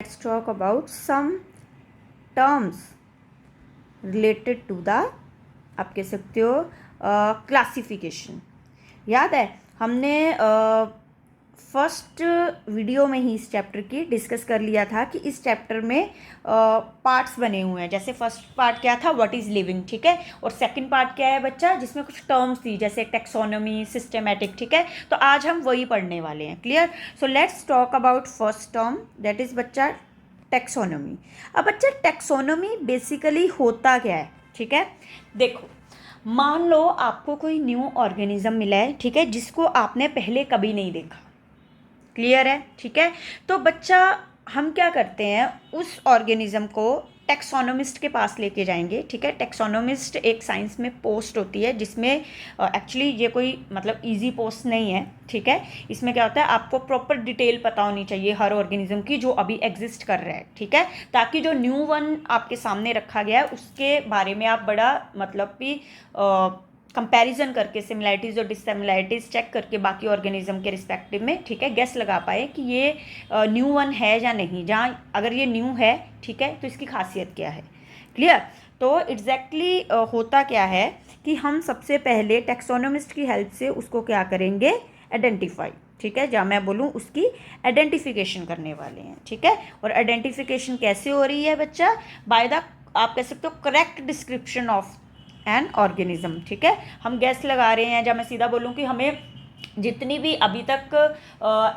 Let's talk about some terms related to the, आप कह सकते हो, क्लासिफिकेशन। याद है हमने फर्स्ट वीडियो में ही इस चैप्टर की डिस्कस कर लिया था कि इस चैप्टर में पार्ट्स बने हुए हैं। जैसे फर्स्ट पार्ट क्या था, व्हाट इज़ लिविंग, ठीक है, और सेकंड पार्ट क्या है बच्चा, जिसमें कुछ टर्म्स थी जैसे टेक्सोनोमी, सिस्टेमेटिक, ठीक है। तो आज हम वही पढ़ने वाले हैं, clear. So let's talk about first term, that is बच्चा टेक्सोनोमी। अब बच्चा टेक्सोनोमी बेसिकली होता क्या है, ठीक है। देखो, मान लो आपको कोई न्यू ऑर्गेनिज्म मिला है, ठीक है, जिसको आपने पहले कभी नहीं देखा, क्लियर है, ठीक है। तो बच्चा हम क्या करते हैं, उस ऑर्गेनिज्म को टेक्सोनोमिस्ट के पास लेके जाएंगे, ठीक है। टेक्सोनोमिस्ट एक साइंस में पोस्ट होती है जिसमें एक्चुअली ये कोई मतलब इजी पोस्ट नहीं है, ठीक है। इसमें क्या होता है, आपको प्रॉपर डिटेल पता होनी चाहिए हर ऑर्गेनिज्म की जो अभी एग्जिस्ट कर रहा है, ठीक है, ताकि जो न्यू वन आपके सामने रखा गया है उसके बारे में आप बड़ा मतलब कि कंपैरिजन करके सिमिलैरिटीज़ और डिससिमिलैरिटीज़ चेक करके बाकी ऑर्गेनिज्म के रिस्पेक्टिव में, ठीक है, गेस लगा पाए कि ये न्यू वन है या नहीं। जहाँ अगर ये न्यू है, ठीक है, तो इसकी खासियत क्या है, क्लियर। तो एग्जैक्टली होता क्या है कि हम सबसे पहले टेक्सोनोमिस्ट की हेल्प से उसको क्या करेंगे, आइडेंटिफाई, ठीक है, जहाँ मैं बोलूँ उसकी आइडेंटिफिकेशन करने वाले हैं, ठीक है। और आइडेंटिफिकेशन कैसे हो रही है बच्चा, बाय द, आप कह सकते हो, correct description of an organism, ठीक है। हम गैस लगा रहे हैं, जब मैं सीधा बोलूँ कि हमें जितनी भी अभी तक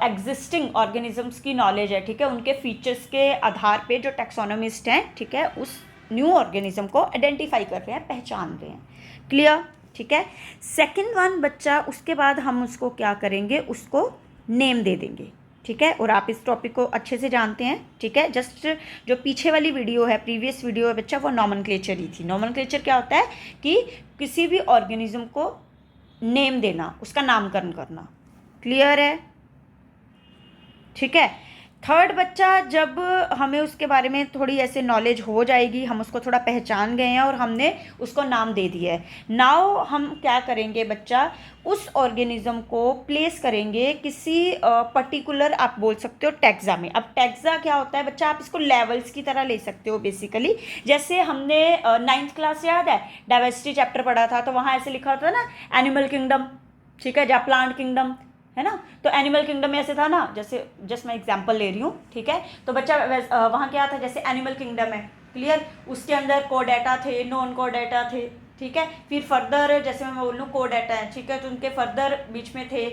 एग्जिस्टिंग ऑर्गेनिजम्स की नॉलेज है, ठीक है, उनके फीचर्स के आधार पे जो टेक्सोनोमिस्ट हैं, ठीक है, उस न्यू ऑर्गेनिज्म को आइडेंटिफाई कर रहे हैं, पहचान रहे हैं, क्लियर, ठीक है। सेकंड वन बच्चा, उसके बाद हम उसको क्या करेंगे, उसको नेम दे देंगे, ठीक है। और आप इस टॉपिक को अच्छे से जानते हैं, ठीक है। जस्ट जो पीछे वाली वीडियो है, प्रीवियस वीडियो है बच्चा, वो नॉमेनक्लेचर ही थी। नॉमेनक्लेचर क्या होता है कि किसी भी ऑर्गेनिज्म को नेम देना, उसका नामकरण करना, क्लियर है, ठीक है। थर्ड बच्चा, जब हमें उसके बारे में थोड़ी ऐसे नॉलेज हो जाएगी, हम उसको थोड़ा पहचान गए हैं और हमने उसको नाम दे दिया है, नाउ हम क्या करेंगे बच्चा, उस ऑर्गेनिज्म को प्लेस करेंगे किसी पर्टिकुलर, आप बोल सकते हो टैक्सा में। अब टैक्सा क्या होता है बच्चा, आप इसको लेवल्स की तरह ले सकते हो बेसिकली। जैसे हमने 9th क्लास याद है, डाइवर्सिटी चैप्टर पढ़ा था, तो वहाँ ऐसे लिखा होता है ना, एनिमल किंगडम, ठीक है, जहाँ प्लांट किंगडम है ना, तो एनिमल किंगडम में ऐसे था ना, जैसे जस्ट मैं एग्जांपल ले रही हूँ, ठीक है। तो बच्चा वहाँ क्या था, जैसे एनिमल किंगडम है, क्लियर, उसके अंदर कोडेटा थे, नॉन कोडेटा थे, ठीक है। फिर फर्दर जैसे मैं बोल लूँ कोडेटा है, ठीक है, तो उनके फर्दर बीच में थे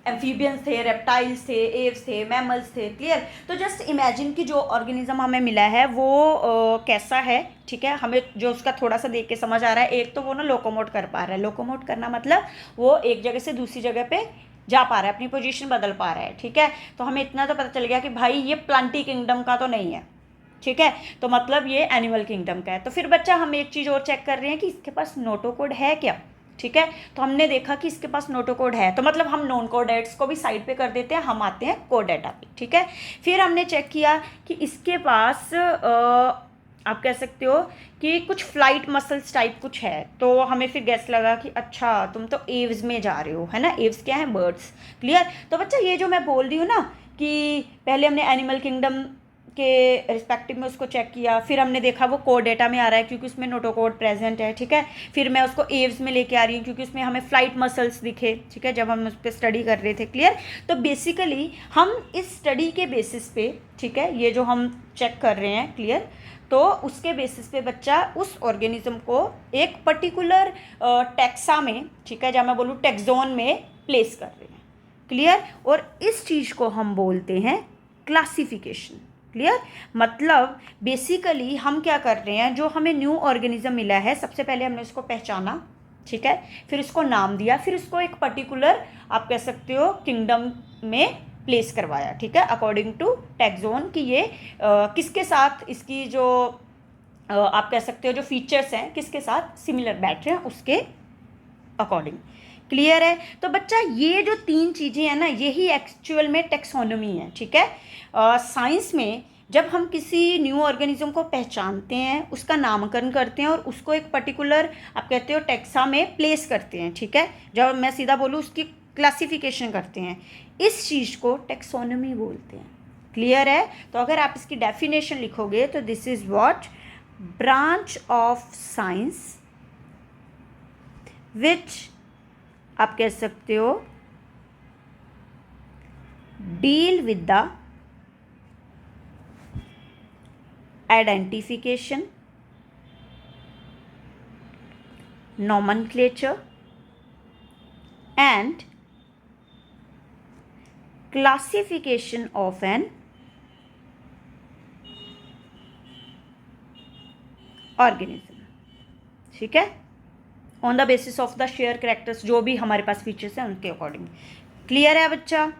एम्फीबियंस थे, रेप्टाइल्स थे, एव्स थे, मैमल्स थे, क्लियर। तो जस्ट इमेजिन कि जो ऑर्गेनिज्म हमें मिला है वो कैसा है, ठीक है। हमें जो उसका थोड़ा सा देख के समझ आ रहा है, एक तो वो ना लोकोमोट कर पा रहा है, लोकोमोट करना मतलब वो एक जगह से दूसरी जगह पे जा पा रहा है, अपनी पोजीशन बदल पा रहा है, ठीक है। तो हमें इतना तो पता चल गया कि भाई ये प्लांटी किंगडम का तो नहीं है, ठीक है, तो मतलब ये एनिमल किंगडम का है। तो फिर बच्चा हम एक चीज़ और चेक कर रहे हैं कि इसके पास नोटोकोड है क्या, ठीक है। तो हमने देखा कि इसके पास नोटोकोड है, तो मतलब हम नॉन कोडेट्स को भी साइड पे कर देते हैं, हम आते हैं कोडेटा पे, ठीक है। फिर हमने चेक किया कि इसके पास आप कह सकते हो कि कुछ फ्लाइट मसल्स टाइप कुछ है, तो हमें फिर गैस लगा कि अच्छा तुम तो एव्स में जा रहे हो, है ना। एव्स क्या है, बर्ड्स, क्लियर। तो बच्चा ये जो मैं बोल रही हूँ ना कि पहले हमने एनिमल किंगडम के रिस्पेक्टिव में उसको चेक किया, फिर हमने देखा वो कोड डेटा में आ रहा है क्योंकि उसमें नोटोकोड प्रेजेंट है, ठीक है। फिर मैं उसको एव्स में लेके आ रही हूँ क्योंकि उसमें हमें फ्लाइट मसल्स दिखे, ठीक है, जब हम उस पर स्टडी कर रहे थे, क्लियर। तो बेसिकली हम इस स्टडी के बेसिस पे, ठीक है, ये जो हम चेक कर रहे हैं, क्लियर, तो उसके बेसिस पे बच्चा उस ऑर्गेनिज्म को एक पर्टिकुलर टैक्सा में, ठीक है, जहाँ मैं बोलूँ टेक्सोन में प्लेस कर रहे हैं, क्लियर। और इस चीज़ को हम बोलते हैं क्लासिफिकेशन, क्लियर। मतलब बेसिकली हम क्या कर रहे हैं, जो हमें न्यू ऑर्गेनिज्म मिला है, सबसे पहले हमने उसको पहचाना, ठीक है, फिर उसको नाम दिया, फिर उसको एक पर्टिकुलर आप कह सकते हो किंगडम में प्लेस करवाया, ठीक है, अकॉर्डिंग टू टैक्सोन कि ये किसके साथ इसकी जो आप कह सकते हो जो फीचर्स हैं किसके साथ सिमिलर बैठ रहे हैं उसके अकॉर्डिंग, क्लियर है। तो बच्चा ये जो तीन चीज़ें हैं ना, यही एक्चुअल में टेक्सोनोमी है, ठीक है। साइंस में जब हम किसी न्यू ऑर्गेनिज्म को पहचानते हैं, उसका नामकरण करते हैं और उसको एक पर्टिकुलर आप कहते हो टैक्सा में प्लेस करते हैं, ठीक है, जब मैं सीधा बोलूँ उसकी क्लासिफिकेशन करते हैं, इस चीज़ को टेक्सोनोमी बोलते हैं, क्लियर है? तो अगर आप इसकी डेफिनेशन लिखोगे तो this is what, branch of science which आप कह सकते हो deal with the identification, nomenclature and classification of an organism. ठीक है, on the basis of the share characters, जो भी हमारे पास फीचर्स हैं उनके अकॉर्डिंग. क्लियर है बच्चा?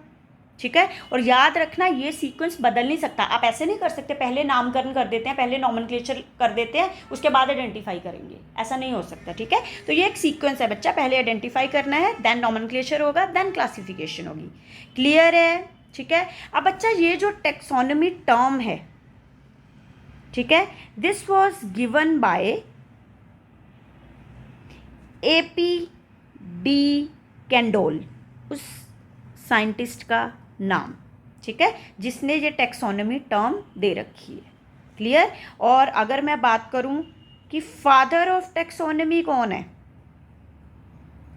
ठीक है, और याद रखना ये सीक्वेंस बदल नहीं सकता. आप ऐसे नहीं कर सकते पहले नामकरण कर देते हैं, पहले नॉमेनक्लेचर कर देते हैं, उसके बाद आइडेंटिफाई करेंगे. ऐसा नहीं हो सकता. ठीक है, तो ये एक सीक्वेंस है बच्चा. पहले आइडेंटिफाई करना है, देन नॉमेनक्लेचर होगा, देन क्लासिफिकेशन होगी. क्लियर है? ठीक है. अब बच्चा ये जो टेक्सोनोमी टर्म है, ठीक है, this was given by AP Candolle, उस साइंटिस्ट का नाम. ठीक है, जिसने ये टेक्सोनोमी टर्म दे रखी है. क्लियर? और अगर मैं बात करूं कि फादर ऑफ टेक्सोनोमी कौन है,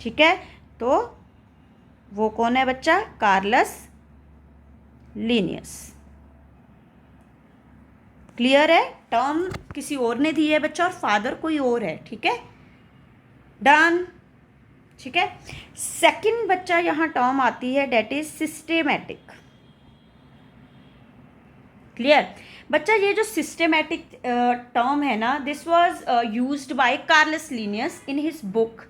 ठीक है, तो वो कौन है बच्चा? Carolus Linnaeus. क्लियर है? टर्म किसी और ने दी है बच्चा और फादर कोई और है. ठीक है, डन. ठीक है, सेकंड बच्चा यहां टर्म आती है, डेट इज सिस्टेमैटिक. क्लियर बच्चा? ये जो सिस्टेमैटिक टर्म है ना, this was used by Carolus Linnaeus in his book,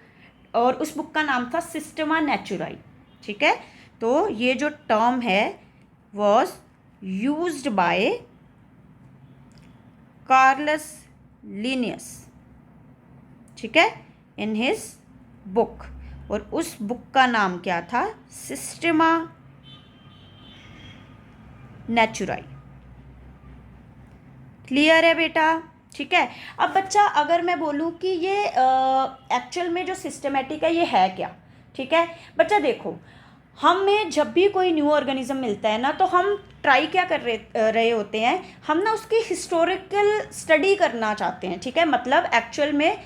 और उस बुक का नाम था सिस्टेमा नेचुराई. ठीक है, तो ये जो टर्म है was used by Carolus Linnaeus. ठीक है, इन हिज बुक, और उस बुक का नाम क्या था? सिस्टेमा नेचुराई. क्लियर है बेटा? ठीक है. अब बच्चा अगर मैं बोलूं कि ये एक्चुअल में जो सिस्टमेटिक है ये है क्या? ठीक है बच्चा, देखो हमें जब भी कोई न्यू ऑर्गेनिज्म मिलता है ना, तो हम ट्राई क्या कर रहे होते हैं, हम ना उसकी हिस्टोरिकल स्टडी करना चाहते हैं. ठीक है, मतलब एक्चुअल में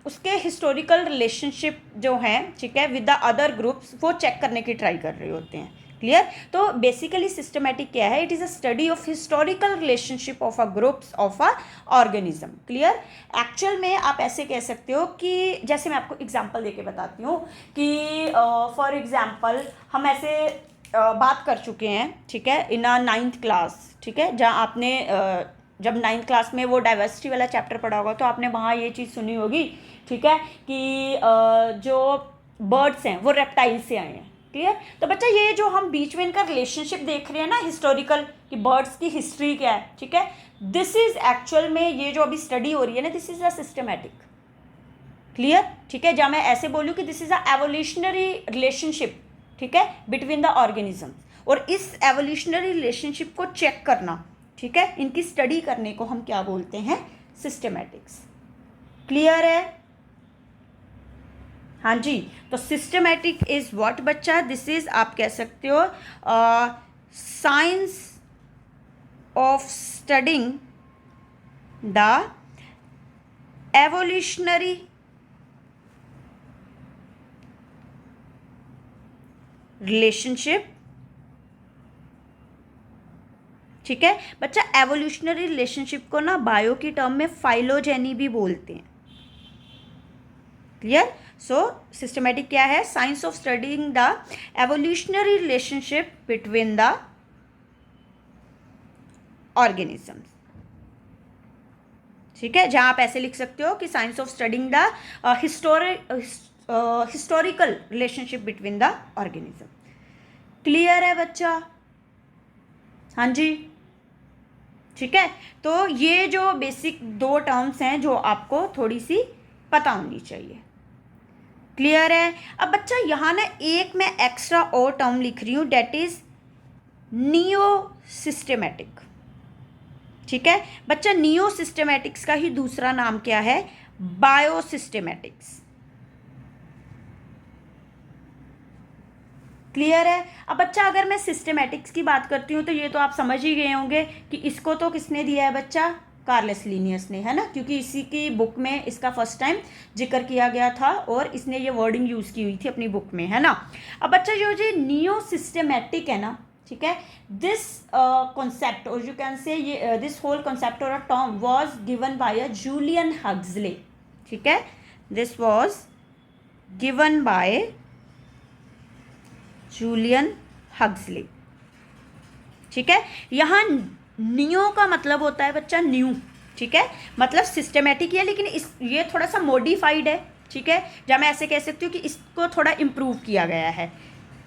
उसके हिस्टोरिकल रिलेशनशिप जो हैं, ठीक है, विद द अदर ग्रुप्स, वो चेक करने की ट्राई कर रहे होते हैं. क्लियर? तो बेसिकली सिस्टमेटिक क्या है? It is a study of historical relationship of a groups of a organism. Clear? Actual में आप ऐसे कह सकते हो कि, जैसे मैं आपको एग्जांपल देके बताती हूँ कि फॉर एग्जांपल हम ऐसे बात कर चुके हैं, ठीक है, इन अ 9th क्लास. ठीक है, जहाँ आपने जब 9th क्लास में वो डाइवर्सिटी वाला चैप्टर पढ़ा होगा, तो आपने वहाँ ये चीज़ सुनी होगी, ठीक है, कि जो बर्ड्स हैं वो रेप्टाइल से आए हैं. क्लियर? तो बच्चा ये जो हम बीच में इनका रिलेशनशिप देख रहे हैं ना, हिस्टोरिकल, कि बर्ड्स की हिस्ट्री क्या है, ठीक है, दिस इज एक्चुअल में ये जो अभी स्टडी हो रही है ना, this is a systematic. Clear? ठीक है, जहाँ मैं ऐसे बोलूँ कि this is a evolutionary relationship, ठीक है, बिटवीन द ऑर्गेनिज्म, और इस एवोल्यूशनरी रिलेशनशिप को चेक करना, ठीक है, इनकी स्टडी करने को हम क्या बोलते हैं? सिस्टमैटिक्स. क्लियर है? हाँ जी. तो सिस्टमैटिक इज व्हाट बच्चा? दिस इज, आप कह सकते हो, science of studying the evolutionary relationship. ठीक है बच्चा, एवोल्यूशनरी रिलेशनशिप को ना बायो की टर्म में फाइलोजेनी भी बोलते हैं. क्लियर? सो सिस्टमैटिक क्या है? Science of studying the evolutionary relationship between the organisms. ठीक है, जहां आप ऐसे लिख सकते हो कि science of studying the historical relationship between the organism. Clear है बच्चा? हाँ जी. ठीक है, तो ये जो बेसिक 2 टर्म्स हैं जो आपको थोड़ी सी पता होनी चाहिए. क्लियर है? अब बच्चा यहाँ ना एक मैं एक्स्ट्रा और टर्म लिख रही हूँ, डेट इज नियो सिस्टेमैटिक. ठीक है बच्चा, नियो सिस्टेमैटिक्स का ही दूसरा नाम क्या है? Bio Systematix. क्लियर है। अब बच्चा अगर मैं सिस्टमेटिक्स की बात करती हूँ तो ये तो आप समझ ही गए होंगे कि इसको तो किसने दिया है बच्चा, कार्लस लीनियस ने, है ना, क्योंकि इसी की बुक में इसका फर्स्ट टाइम जिक्र किया गया था और इसने ये वर्डिंग यूज़ की हुई थी अपनी बुक में, है ना। अब बच्चा जो नियो सिस्टमेटिक है ना, ठीक है, दिस कॉन्सेप्ट और यू कैन से ये दिस होल कॉन्सेप्ट और a term was given by a Julian Huxley, ठीक है, this was given by Julian Huxley, ठीक है। यहाँ नियो का मतलब होता है बच्चा न्यू, ठीक है, मतलब सिस्टमेटिक है, लेकिन इस ये थोड़ा सा मॉडिफाइड है, ठीक है, या मैं ऐसे कह सकती हूँ कि इसको थोड़ा इम्प्रूव किया गया है।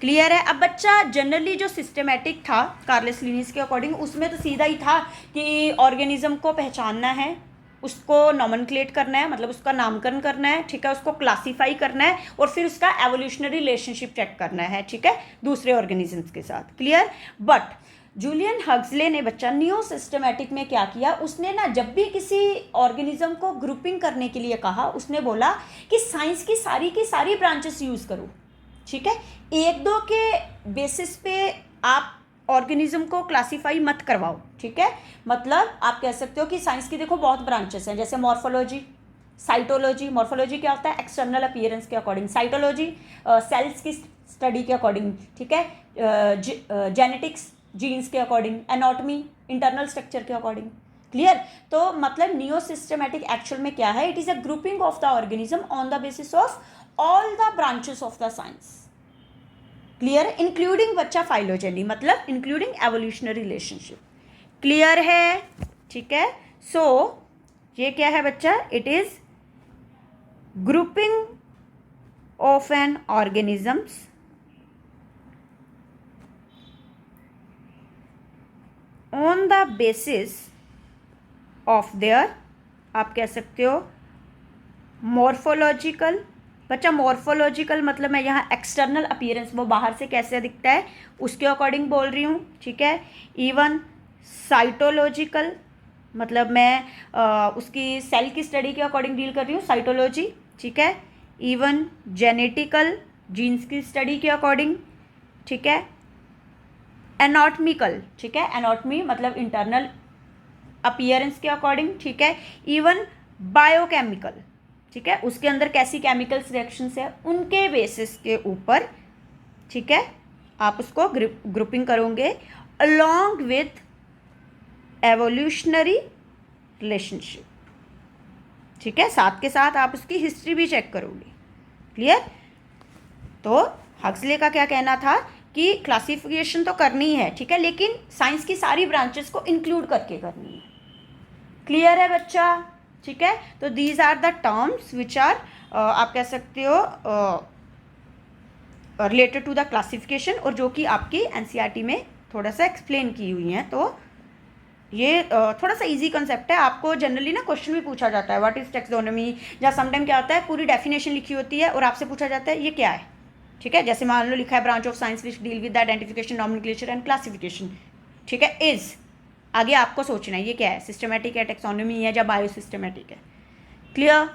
क्लियर है। अब बच्चा जनरली जो सिस्टमेटिक था कार्लस लीनियस के अकॉर्डिंग, उसमें तो सीधा ही था कि ऑर्गेनिज्म को पहचानना है, उसको नॉमेनक्लेट करना है, मतलब उसका नामकरण करना है, ठीक है, उसको क्लासीफाई करना है और फिर उसका एवोल्यूशनरी रिलेशनशिप चेक करना है, ठीक है, दूसरे ऑर्गेनिजम्स के साथ। क्लियर। बट जूलियन हक्सले ने बच्चा नियो सिस्टमेटिक में क्या किया, उसने ना जब भी किसी ऑर्गेनिज्म को ग्रुपिंग करने के लिए कहा, उसने बोला कि साइंस की सारी ब्रांचेस यूज़ करो, ठीक है, एक दो के बेसिस पे आप ऑर्गेनिज्म को क्लासीफाई मत करवाओ, ठीक है। मतलब आप कह सकते हो कि साइंस की देखो बहुत ब्रांचेस हैं, जैसे मॉर्फोलॉजी, साइटोलॉजी, मॉर्फोलॉजी क्या होता है, एक्सटर्नल अपीयरेंस के अकॉर्डिंग, साइटोलॉजी सेल्स की स्टडी के अकॉर्डिंग, ठीक है, जेनेटिक्स जीन्स के अकॉर्डिंग, एनाटॉमी इंटरनल स्ट्रक्चर के अकॉर्डिंग। क्लियर। तो मतलब नियो सिस्टमेटिक एक्चुअल में क्या है, it is a grouping of the organism on the basis of all the branches of the science. Clear. Including बच्चा फाइलोजेनी, मतलब including evolutionary relationship. Clear है, ठीक है। सो ये क्या है बच्चा, it is grouping of N organisms on the basis of their, आप कह सकते हो मॉर्फोलॉजिकल, बच्चा मॉर्फोलॉजिकल मतलब मैं यहाँ एक्सटर्नल अपीयरेंस, वो बाहर से कैसे दिखता है उसके अकॉर्डिंग बोल रही हूँ, ठीक है। इवन साइटोलॉजिकल, मतलब मैं उसकी सेल की स्टडी के अकॉर्डिंग डील कर रही हूँ, साइटोलॉजी, ठीक है। इवन जेनेटिकल, जीन्स की स्टडी के अकॉर्डिंग, ठीक है। एनाटॉमिकल, ठीक है, एनाटॉमी मतलब इंटरनल अपीयरेंस के अकॉर्डिंग, ठीक है। इवन बायोकेमिकल, ठीक है, उसके अंदर कैसी केमिकल्स रिएक्शंस है उनके बेसिस के ऊपर, ठीक है, आप उसको ग्रुपिंग करोगे अलोंग विथ एवोल्यूशनरी रिलेशनशिप, ठीक है, साथ के साथ आप उसकी हिस्ट्री भी चेक करोगे। क्लियर। तो हक्सले का क्या कहना था कि क्लासिफिकेशन तो करनी है, ठीक है, लेकिन साइंस की सारी ब्रांचेस को इंक्लूड करके करनी है। क्लियर है बच्चा, ठीक है। तो these are the terms which are आप कह सकते हो रिलेटेड टू द क्लासिफिकेशन, और जो कि आपकी एनसीईआरटी में थोड़ा सा एक्सप्लेन की हुई हैं। तो ये थोड़ा सा इजी कंसेप्ट है, आपको जनरली ना क्वेश्चन भी पूछा जाता है व्हाट इज टैक्सोनॉमी, या समटाइम क्या होता है पूरी डेफिनेशन लिखी होती है और आपसे पूछा जाता है ये क्या है, ठीक है, जैसे मान लो लिखा है branch of science which deal with the identification, nomenclature and classification, ठीक है, इज, आगे आपको सोचना है ये क्या है, सिस्टमेटिक है, टैक्सोनॉमी है या बायो सिस्टमेटिक है। क्लियर।